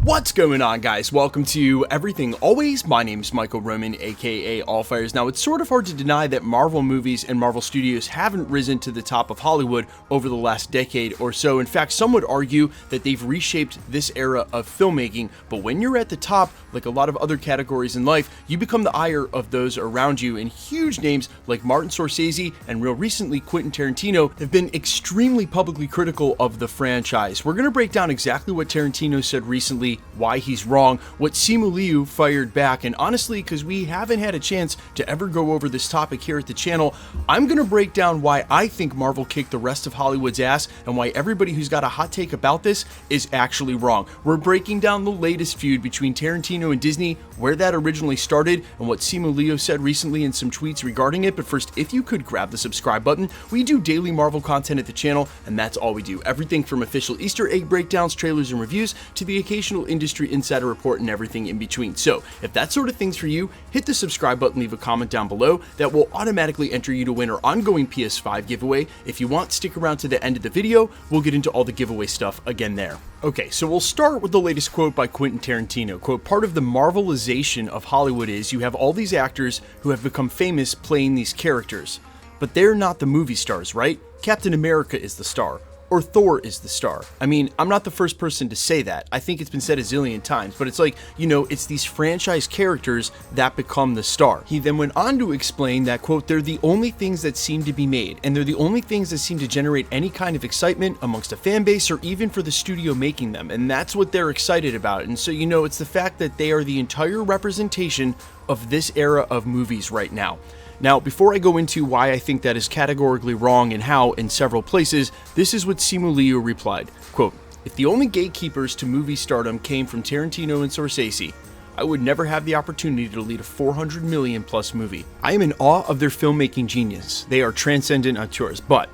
What's going on, guys? Welcome to Everything Always. My name's Michael Roman, aka Allfires. Now, it's sort of hard to deny that Marvel movies and Marvel Studios haven't risen to the top of Hollywood over the last decade or so. In fact, some would argue that they've reshaped this era of filmmaking. But when you're at the top, like a lot of other categories in life, you become the ire of those around you. And huge names like Martin Scorsese and real recently Quentin Tarantino have been extremely publicly critical of the franchise. We're going to break down exactly what Tarantino said recently, why he's wrong, what Simu Liu fired back, and honestly, because we haven't had a chance to ever go over this topic here at the channel, I'm going to break down why I think Marvel kicked the rest of Hollywood's ass and why everybody who's got a hot take about this is actually wrong. We're breaking down the latest feud between Tarantino and Disney, where that originally started, and what Simu Liu said recently in some tweets regarding it. But first, if you could grab the subscribe button, we do daily Marvel content at the channel, and that's all we do. Everything from official Easter egg breakdowns, trailers, and reviews to the occasional industry insider report and everything in between. So if that sort of thing's for you, hit the subscribe button, leave a comment down below. That will automatically enter you to win our ongoing PS5 giveaway. If you want, stick around to the end of the video. We'll get into all the giveaway stuff again there. Okay, so we'll start with the latest quote by Quentin Tarantino. Quote, "Part of the Marvelization of Hollywood is you have all these actors who have become famous playing these characters, but they're not the movie stars, right? Captain America is the star. Or Thor is the star." I mean, I'm not the first person to say that. I think it's been said a zillion times, but it's like, you know, it's these franchise characters that become the star. He then went on to explain that, quote, "They're the only things that seem to be made, and they're the only things that seem to generate any kind of excitement amongst a fan base or even for the studio making them, and that's what they're excited about." And so, you know, it's the fact that they are the entire representation of this era of movies right now. Now, before I go into why I think that is categorically wrong and how in several places, this is what Simu Liu replied. Quote, "If the only gatekeepers to movie stardom came from Tarantino and Scorsese, I would never have the opportunity to lead a 400 million plus movie. I am in awe of their filmmaking genius. They are transcendent auteurs, but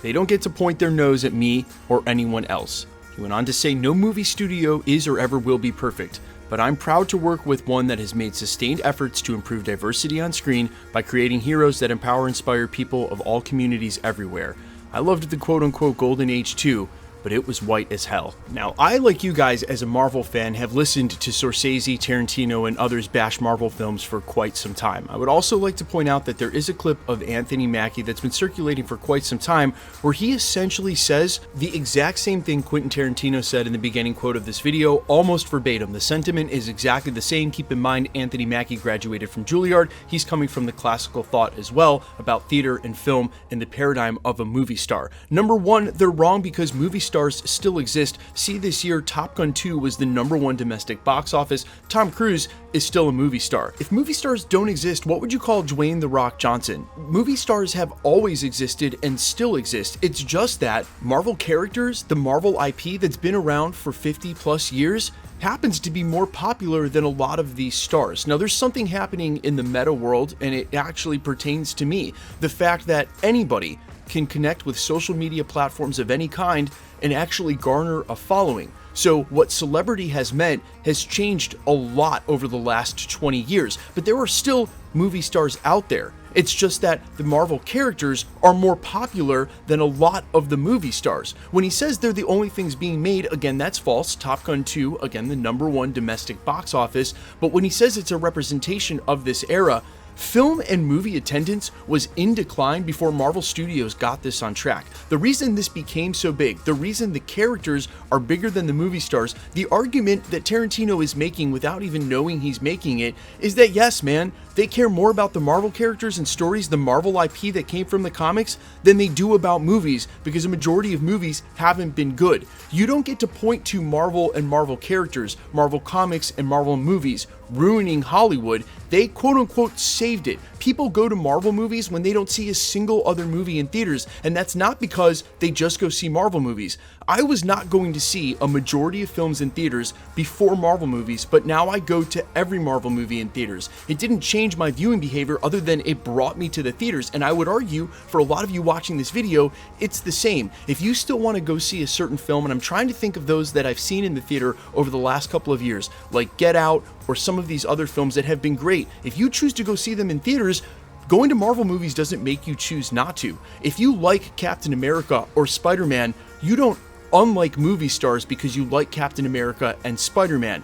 they don't get to point their nose at me or anyone else." He went on to say, "No movie studio is or ever will be perfect, but I'm proud to work with one that has made sustained efforts to improve diversity on screen by creating heroes that empower and inspire people of all communities everywhere. I loved the quote-unquote golden age too, but it was white as hell." Now, I, like you guys as a Marvel fan, have listened to Scorsese, Tarantino, and others bash Marvel films for quite some time. I would also like to point out that there is a clip of Anthony Mackie that's been circulating for quite some time where he essentially says the exact same thing Quentin Tarantino said in the beginning quote of this video, almost verbatim. The sentiment is exactly the same. Keep in mind, Anthony Mackie graduated from Juilliard. He's coming from the classical thought as well about theater and film and the paradigm of a movie star. Number one, they're wrong because movie stars still exist. See, this year Top Gun 2 was the #1 domestic box office. Tom Cruise is still a movie star. If movie stars don't exist, what would you call Dwayne "The Rock" Johnson? Movie stars have always existed and still exist. It's just that Marvel characters, the Marvel IP that's been around for 50 plus years, happens to be more popular than a lot of these stars. Now, there's something happening in the meta world, and it actually pertains to me. The fact that anybody can connect with social media platforms of any kind and actually garner a following. So what celebrity has meant has changed a lot over the last 20 years, but there are still movie stars out there. It's just that the Marvel characters are more popular than a lot of the movie stars. When he says they're the only things being made, again, that's false. Top Gun 2, again, the #1 domestic box office. But when he says it's a representation of this era, film and movie attendance was in decline before Marvel Studios got this on track. The reason this became so big, the reason the characters are bigger than the movie stars, the argument that Tarantino is making without even knowing he's making it, is that yes, man, they care more about the Marvel characters and stories, the Marvel IP that came from the comics, than they do about movies, because a majority of movies haven't been good. You don't get to point to Marvel and Marvel characters, Marvel comics and Marvel movies ruining Hollywood. They quote-unquote saved it. People go to Marvel movies when they don't see a single other movie in theaters, and that's not because they just go see Marvel movies. I was not going to see a majority of films in theaters before Marvel movies, but now I go to every Marvel movie in theaters. It didn't change my viewing behavior other than it brought me to the theaters, and I would argue for a lot of you watching this video, it's the same. If you still want to go see a certain film, and I'm trying to think of those that I've seen in the theater over the last couple of years, like Get Out or some of these other films that have been great, if you choose to go see them in theaters, going to Marvel movies doesn't make you choose not to. If you like Captain America or Spider-Man, you don't unlike movie stars because you like Captain America and Spider-Man.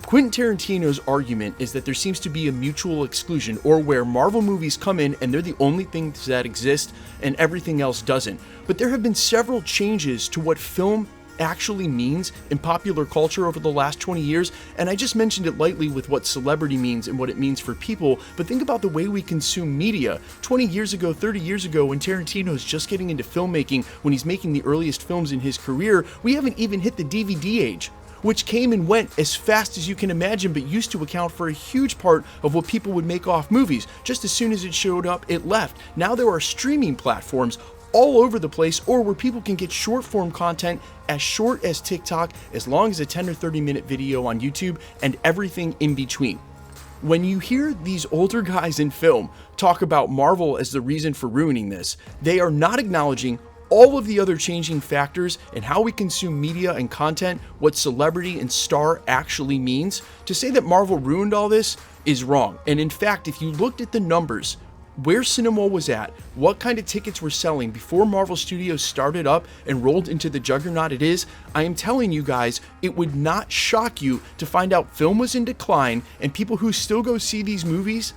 Quentin Tarantino's argument is that there seems to be a mutual exclusion, or where Marvel movies come in and they're the only things that exist and everything else doesn't. But there have been several changes to what film actually means in popular culture over the last 20 years, and I just mentioned it lightly with what celebrity means and what it means for people, but think about the way we consume media. 20 years ago, 30 years ago, when Tarantino's just getting into filmmaking, when he's making the earliest films in his career, we haven't even hit the DVD age, which came and went as fast as you can imagine, but used to account for a huge part of what people would make off movies. Just as soon as it showed up, it left. Now there are streaming platforms all over the place, or where people can get short form content as short as TikTok, as long as a 10 or 30 minute video on YouTube, and everything in between. When you hear these older guys in film talk about Marvel as the reason for ruining this, they are not acknowledging all of the other changing factors in how we consume media and content, what celebrity and star actually means. To say that Marvel ruined all this is wrong. And in fact, if you looked at the numbers, where cinema was at, what kind of tickets were selling before Marvel Studios started up and rolled into the juggernaut it is, I am telling you guys, it would not shock you to find out film was in decline, and people who still go see these movies,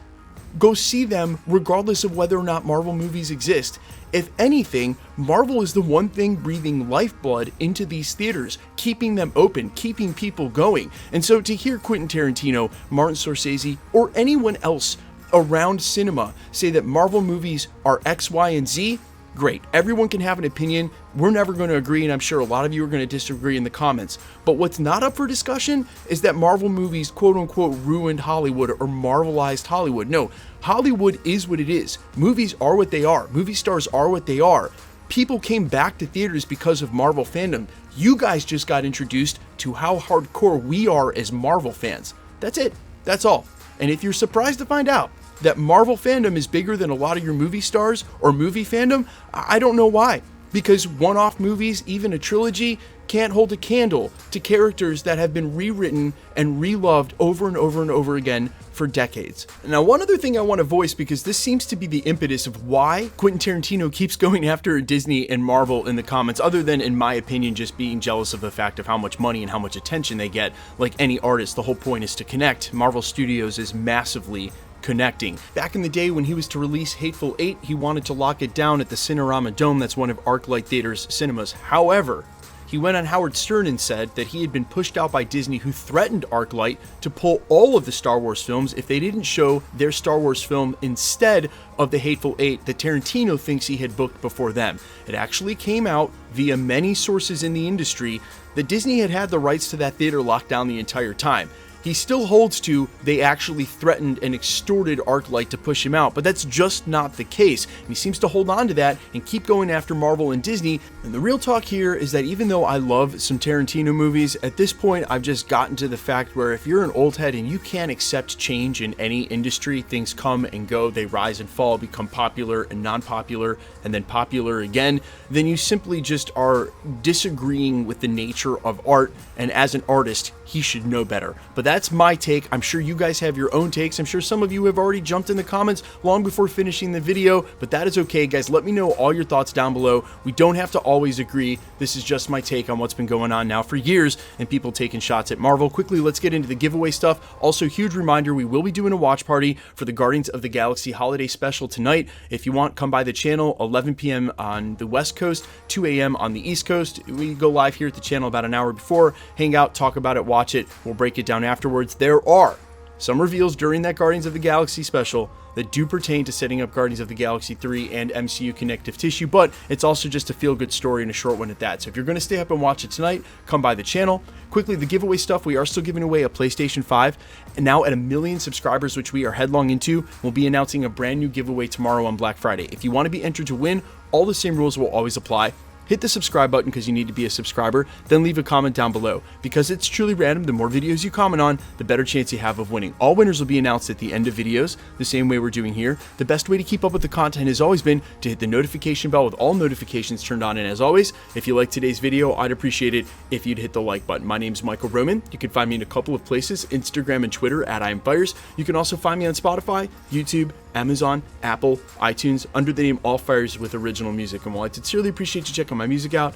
go see them regardless of whether or not Marvel movies exist. If anything, Marvel is the one thing breathing lifeblood into these theaters, keeping them open, keeping people going. And so to hear Quentin Tarantino, Martin Scorsese, or anyone else around cinema say that Marvel movies are X, Y, and Z, great. Everyone can have an opinion. We're never going to agree, and I'm sure a lot of you are going to disagree in the comments. But what's not up for discussion is that Marvel movies, quote unquote, ruined Hollywood or Marvelized Hollywood. No, Hollywood is what it is. Movies are what they are. Movie stars are what they are. People came back to theaters because of Marvel fandom. You guys just got introduced to how hardcore we are as Marvel fans. That's it. That's all. And if you're surprised to find out that Marvel fandom is bigger than a lot of your movie stars or movie fandom, I don't know why. Because one-off movies, even a trilogy, can't hold a candle to characters that have been rewritten and reloved over and over and over again for decades. Now, one other thing I want to voice, because this seems to be the impetus of why Quentin Tarantino keeps going after Disney and Marvel in the comments, other than, in my opinion, just being jealous of the fact of how much money and how much attention they get. Like any artist, the whole point is to connect. Marvel Studios is massively connecting. Back in the day when he was to release Hateful Eight, he wanted to lock it down at the Cinerama Dome, that's one of ArcLight Theater's cinemas. However, he went on Howard Stern and said that he had been pushed out by Disney, who threatened ArcLight to pull all of the Star Wars films if they didn't show their Star Wars film instead of the Hateful Eight that Tarantino thinks he had booked before them. It actually came out via many sources in the industry that Disney had the rights to that theater locked down the entire time. He still holds to they actually threatened and extorted ArcLight to push him out, but that's just not the case. And he seems to hold on to that and keep going after Marvel and Disney. And the real talk here is that even though I love some Tarantino movies, at this point I've just gotten to the fact where if you're an old head and you can't accept change in any industry, things come and go, they rise and fall, become popular and non-popular, and then popular again, then you simply just are disagreeing with the nature of art, and as an artist, he should know better. But that's my take. I'm sure you guys have your own takes. I'm sure some of you have already jumped in the comments long before finishing the video, but that is okay, guys. Let me know all your thoughts down below. We don't have to always agree. This is just my take on what's been going on now for years and people taking shots at Marvel. Quickly, let's get into the giveaway stuff. Also, huge reminder, we will be doing a watch party for the Guardians of the Galaxy holiday special tonight. If you want, come by the channel, 11 p.m. on the West Coast, 2 a.m. on the East Coast. We go live here at the channel about an hour before, hang out, talk about it, watch it. We'll break it down afterwards. There are some reveals during that Guardians of the Galaxy special that do pertain to setting up Guardians of the Galaxy 3 and MCU connective tissue, but it's also just a feel-good story and a short one at that. So if you're going to stay up and watch it tonight, come by the channel. Quickly, the giveaway stuff, we are still giving away a PlayStation 5, and now at 1 million subscribers, which we are headlong into, we'll be announcing a brand new giveaway tomorrow on Black Friday. If you want to be entered to win, all the same rules will always apply. Hit the subscribe button because you need to be a subscriber, then leave a comment down below. Because it's truly random, the more videos you comment on, the better chance you have of winning. All winners will be announced at the end of videos, the same way we're doing here. The best way to keep up with the content has always been to hit the notification bell with all notifications turned on. And as always, if you like today's video, I'd appreciate it if you'd hit the like button. My name's Michael Roman. You can find me in a couple of places, Instagram and Twitter at IamFires. You can also find me on Spotify, YouTube, Amazon, Apple, iTunes, under the name All Fires with original music. And while I sincerely appreciate you checking my music out,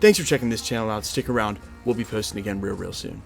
Thanks for checking this channel out. Stick around. We'll be posting again real soon.